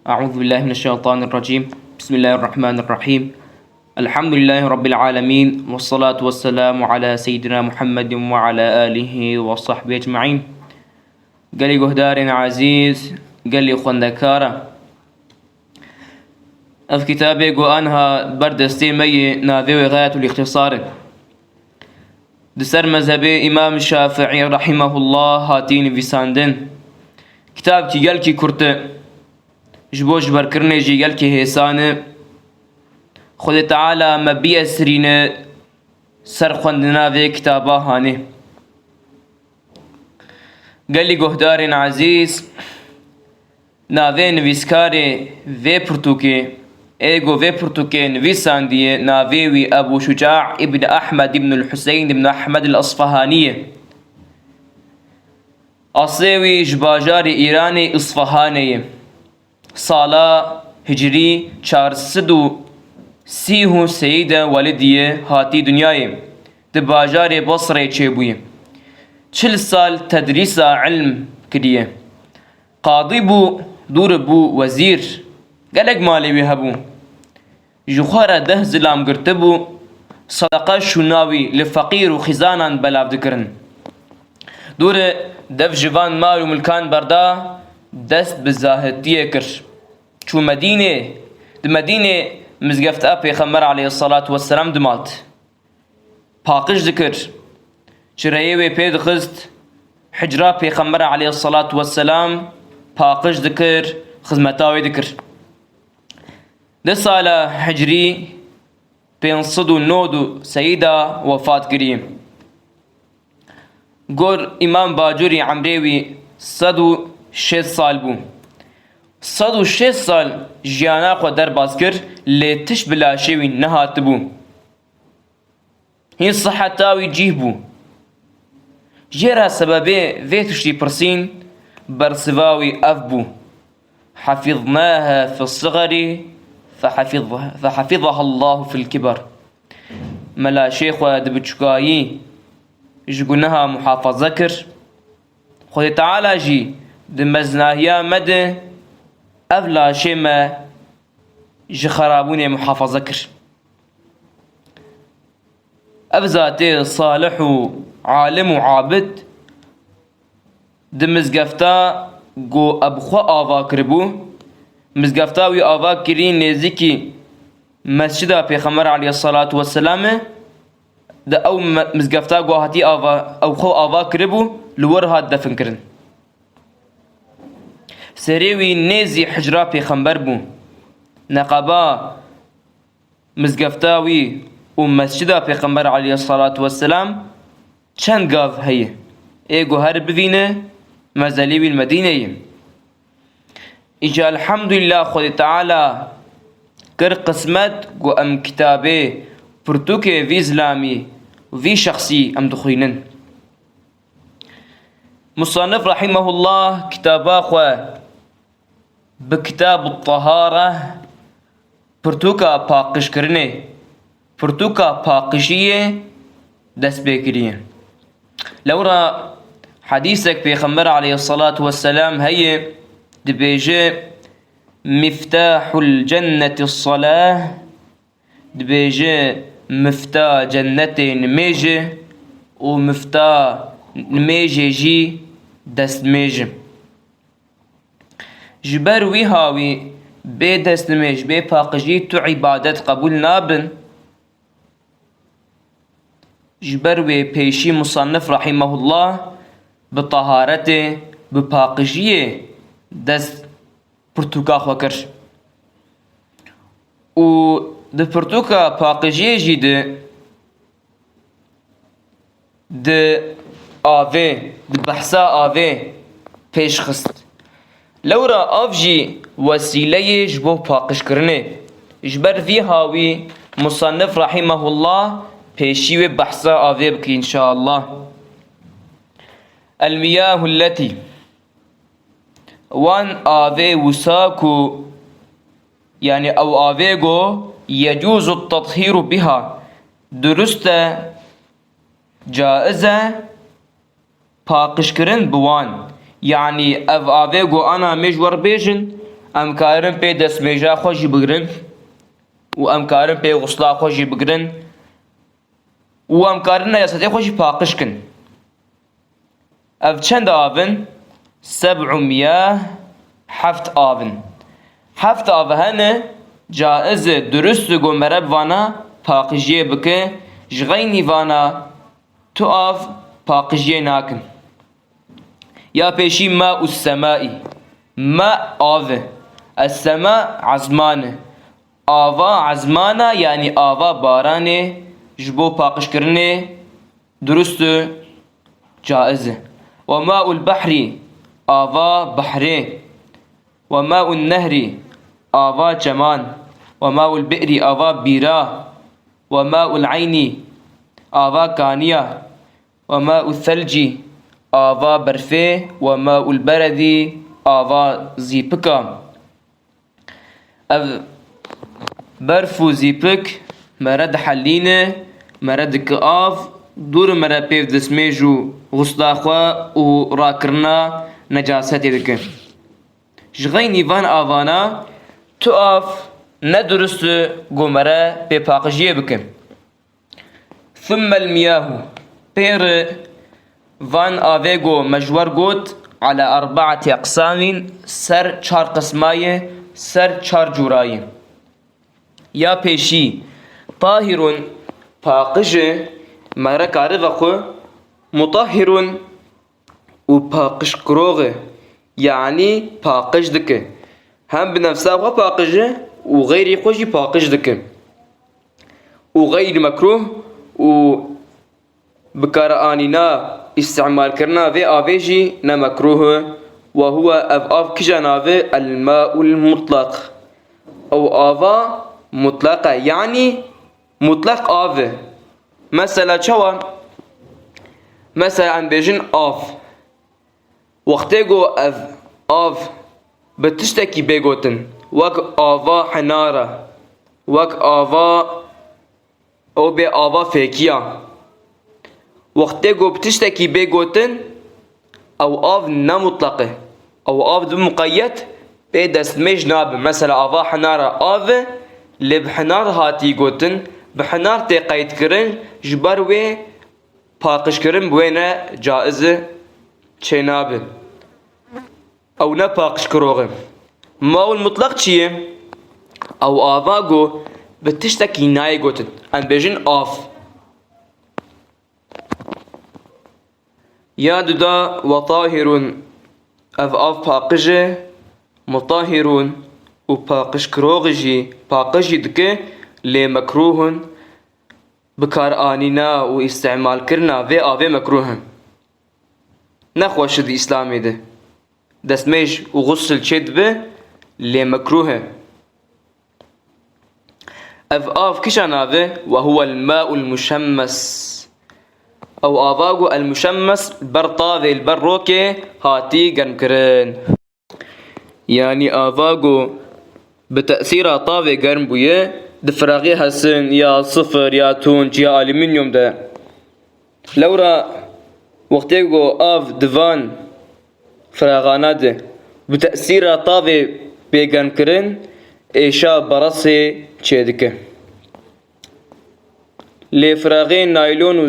أعوذ بالله من الشيطان الرجيم. بسم الله الرحمن الرحيم. الحمد لله رب العالمين، والصلاة والسلام على سيدنا محمد وعلى آله وصحبه أجمعين. قال لي قهدار عزيز، قال لي خندكارة في كتابي قوانها بردستي مي ناذي غاية الاختصار دسر مذهبي إمام الشافعي رحمه الله هاتين في ساندن كتاب كي قال كي كرت جبوش بركرني جي قال كي هيسان خد تعالى مبيع سرين سر خندنا في كتابه هاني. قال لي قهدار عزيز ناوی نویسکاری وی پرتوکی ایگو وی پرتوکی نویساندیه ناوی وی ابو شجاع ابن احمد ابن الحسين ابن احمد الاصفهانیه اصلیوی جباجار ایرانی اصفهانیه سالا هجری 430 سید والدیه هاتی دنیای دباجار بصره چیبویه 40 سال تدریس علم کریه قاضي بو دور بو وزير قالك مالي بيهبو جخارة ده زلام قرتبو صدقة شناوي لفقير وخزانا بلاب ذكرن دور دف جوان مال وملكان بردا دست بالزاهدية كرش شو مدينة مدينة مزقفت أبي خمر عليه الصلاة والسلام دمات باقش ذكر شريوي بيد خزت حجرا بي خمر عليه الصلاة والسلام باقش ذكر خدمتاوي ذكر ده سالة حجري بين صدو نودو سيدة وفاة كريم قول إمام باجوري عمريوي صدو 6 سال بو صدو 6 سال جيانا خو در باز كر لتش بلا شوي نهات بو هين صحة تاوي جيه بو جيرها سببه فيتشتي برسين برسواوي أفبو حفظناها في الصغر فحفظها الله في الكبر ملا شيخ ودبتشكايي جقناها محافظة كر خذ تعالى جي دمزناهيا مد أفلا شيما جخرابوني محافظة كر أبزاتي صالح عالم وعابد دمزگفتا گو ابخوا آوا کربو مزگفتا وی آوا کرین نزیکی مسجد پیغمبر علیه الصلاة والسلام ده او مزگفتا گو هاتی آوا او خو آوا کربو لور هات دفن کرن سریوی نزی حجرا پیغمبر بو نقبا مزگفتا وی و مسجد پیغمبر علیه الصلاة والسلام چند گاف هیه ایگو هر ببینه مزالي المدينة إجا الحمد لله خد تعالى كر قسمت قو أم كتابي برتوكي في إسلامي وفي شخصي أم دخينن مصنف رحمه الله كتابا خو بكتاب الطهارة برتوكا باقش كرني برتوكا باقشية دس بكرية لورا حديثك بيغمبر عليه الصلاة والسلام هي دبيجي مفتاح الجنة الصلاة دبيجي مفتاح جنة نميجي ومفتاح نميجي جي دست ميجي جبر ويهاوي بي دست نميج بي باقجي تو عبادت قبول نابن جبر وي بيشي مصنف رحمه الله بطهارته بپاقشیه دست پرتوکا خو کرش و د پرتوکا پاقشیه جی د آوه د بحثا آوه پیش خست لورا آف جی وسیله جبو پاقش کرنه جبر في هاوي مصنف رحمه الله پیشی و بحثا آوه بکی انشاءالله المياه التي وان آذي وساكو يعني أو آذيغو يجوز التطهير بها درست جائزة باقش كرن بوان يعني اف آذيغو أنا مجور بيجن ام کارن پی دست میجا خوشی بگرن و ام کارن پی غسلا خوشی بگرن و ام کارن نجاستی خوشی پاکش کن. اف چند آبن؟ 707 آبن. 7 آب هنه جائز درست گمره وانا پاکجیه بکه جغینی وانا تو آب پاکجیه ناکن. یا پیشی ماء السمائی ماء آوه السماء عزمانه آوا عزمانه یعنی آوا بارانه جبو پاکش کرنه درست جائزه. و ماء البحر آوا بحره و ماء النهر آوا جمان و ماء البئر آوا بیرا و ماء العين آوا کانیا و ماء الثلج آوا برفه و ماء البرد آوا زیپکا. برف و زیپک مرد حلینه مرد کآف دور مرد پیف دسمیجو غسلاخوا و راکرنا نجاستی دکن. جغینی وان آوانا تو آف ندرست گمره پی پاقجیه بکن. ثم المياه بير فان آفيغو مجور قوت على 4 أقسام سر 4 قسماية سر 4 جوراية. يا بيشي طاهر پاقج مرك عرضخو مطهر و پاقش كروغ يعني پاقج دك هم بنفسه و پاقج و غير خوشي پاقج دك و غير مكروه و بكار آنينا استعمال کرنا في آفيجي نمكروه وهو أف كجنابه الماء المطلق أو آفا مطلقة يعني مطلق آفه. مثلا شوا مثلا عن بيجن آف وقتيجو آف بتشتكي بيجوتن وك آفا حنارة وك آفا او به آوا فیکیا وقتی گو بتشتکی بگوتن او آو نمطلقه او آو دو مقید به دستمیج نابه. مثلا آوا حنارة آو لب حنار هاتی گوتن بحنار تی قید کرن جبر وی پاقش کرن بوینه جائزه چه نابه او نه پاقش کروغه. ماو المطلق چیه؟ او آوا گو بتشتكي ناي قوتن ان بيجن آف يا دا وطاهر اف باقجه مطاهر و باقش كروغجي باقجي دكه لمكروه بكار آنينا و استعمال كرنا في آفي مكروه نخوش دي اسلامي ده دسميج و غسل چد به لمكروه. أف كشنابه وهو الماء المشمس أو آفاقو المشمس برطاذي البروكي هاتي قرمكرن يعني آفاقو بتأثير طاذي قرم بويه دفراغي حسن يا صفر يا تونج يا ألمنيوم ده لورا وقتيقو آف دفان فراغانا ده بتأثير طاذي بقرمكرن ایشا برسه چه دکه لفراغین نایلون و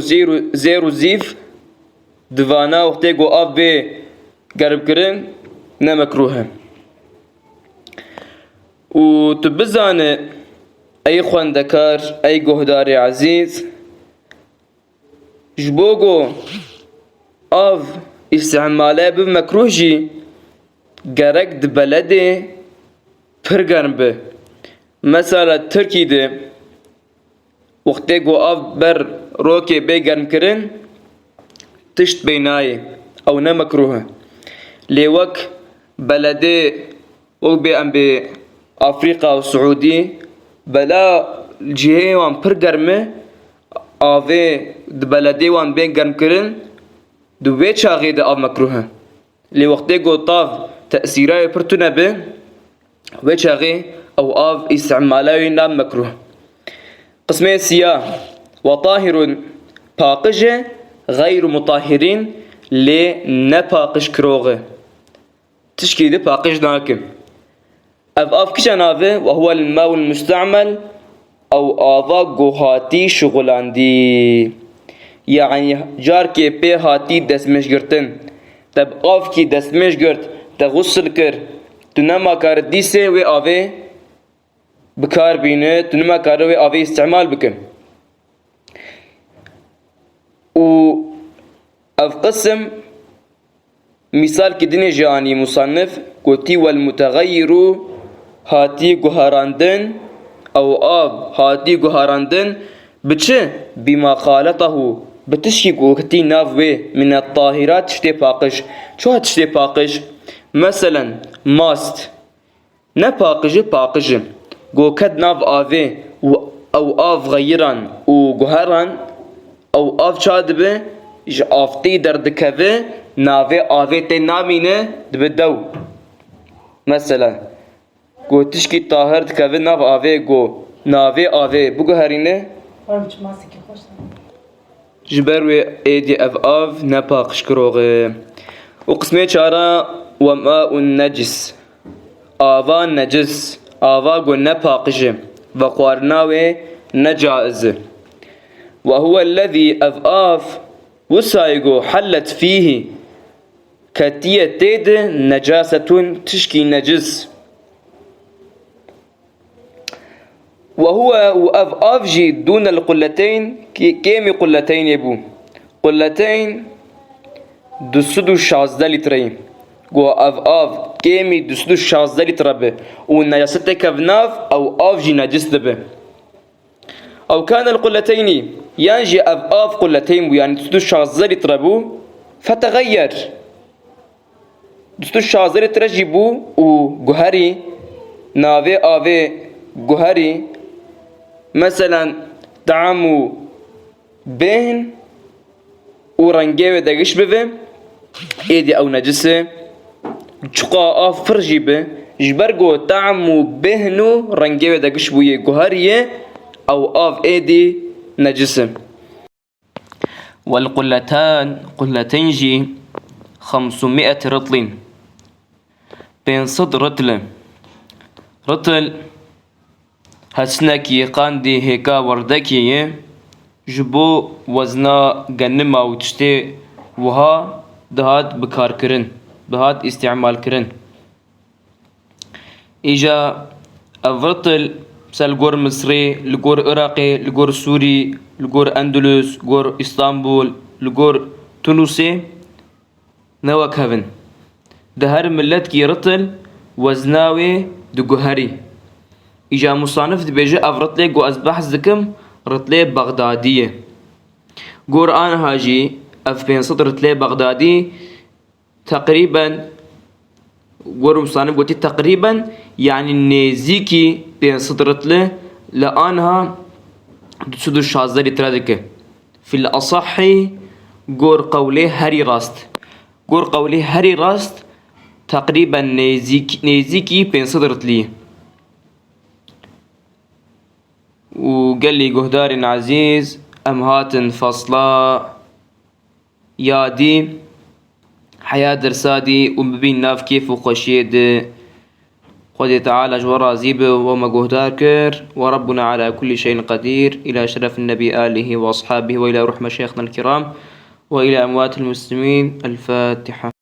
زیر و زیف دوانا وقتی گو آب به گرب کرن نمکروه و تو بزانه ای خواندکار ای گهدار عزیز جبوگو آب استعماله بمکروه جی گرک دبلده پرگرم به. مثلا ترکی ده وقتی گو آف بر روکه بگرم کرن تشت بینایه او نمکروه لیوک بلده او بی ام بی افریقا و سعودی بلا جهه وان پرگرمه آوه بلده وان بگرم کرن دو بی چاقی ده آف مکروه لی وقتی گو طاف تأثیرای پرتونه به وجهي أو آف استعماله نام مكروه. قسمي سياه وطاهر باقجة غير مطهرين لنباقش كروغه تشكي دي باقج ناكم اف كيشا نافه وهو الماء المستعمل او آوا گوهاتی شغلاندی يعني جار كي بي هاتي دسمش گرتن تب آف كي دسمش گرت تغسل كر تنما كار ديسه و آوه بكار بينه تنما كار و آوه استعمال بكن و اف قسم مثال كدني جاني مصنف قوتي والمتغير هاتي گوهراندن او آب هاتي گوهراندن بچه بما خالطه بتشكي قوتي نافوه من الطاهرات تشتي باقش شو تشتي باقش مثلا ماست نه باقش گو كد ناف آوه او آف غيران و گوهران او آف چاد به اج آفتی دردكوه ناوه آوه تي نامينه دبدو مثلا گو تشکی طاهر دکوه ناو آوه گو ناوه آوه بگو هرینه جبر و ایدی اف آف نپاقش کروغه و قسمه چارا و ماء النجس آوا نجس آوا گو نپاقشه و قوارناوه نجائز وهو الذي اف آف وسايقو حلت فيه كتية تيد نجاسة تشكي نجس وهو وأف أفجي دون القلتين كيمي قلتين يبو قلتين دسدو شازده لترين جو أف كيمي دسدو شازده لتربه ونجاسته كفناف أو أفجي نجس دبه أو كان القلتين ينجي أف قلتين يعني دسدو شازده لتربو فتغير دستو شازده لترجبو وجهري ناوي آوي جهري مثلا طعمو بهن ورنجه دقش بفه ايدي او نجسه چقا آف فرجي به جبرگو طعمو بهنو رنجه دقش بويه جهريه او آف ايدي نجسه قلتين جي 500 رطل بين صد رطل هسنكي قاندي هيكا وردكي جبو وزنا جنما وتشتي وها دهات بكار كرن دهات استعمال كرن إجا أفرطل مثل جور مصري لجور عراقي لجور سوري لجور أندلس لجور إسطنبول لجور تونسي نوك هفن دهر ملت كي رطل وزناوي دجوهري إجا مصانف دبيجي أفرطلي جو أصبح زكم رطلي بغدادية قرآن هاجي بين صدر رطلي بغدادي تقريبا قرآن مصانف قلت تقريبا يعني نيزيكي بين صدر رطلي لآنها دسدو الشازدري ترادك في الأصح قر قولي هري راست قر قولي هري راست تقريبا نيزيكي بين صدر رطلي وقال لي جهدار عزيز أمهات فصلا يادي حياة درسادي ومبين ناف كيف وخشيد قد تعالى جورا زيب وما جهدار كر وربنا على كل شيء قدير إلى شرف النبي آله وأصحابه وإلى روح مشايخنا الكرام وإلى أموات المسلمين. الفاتحة.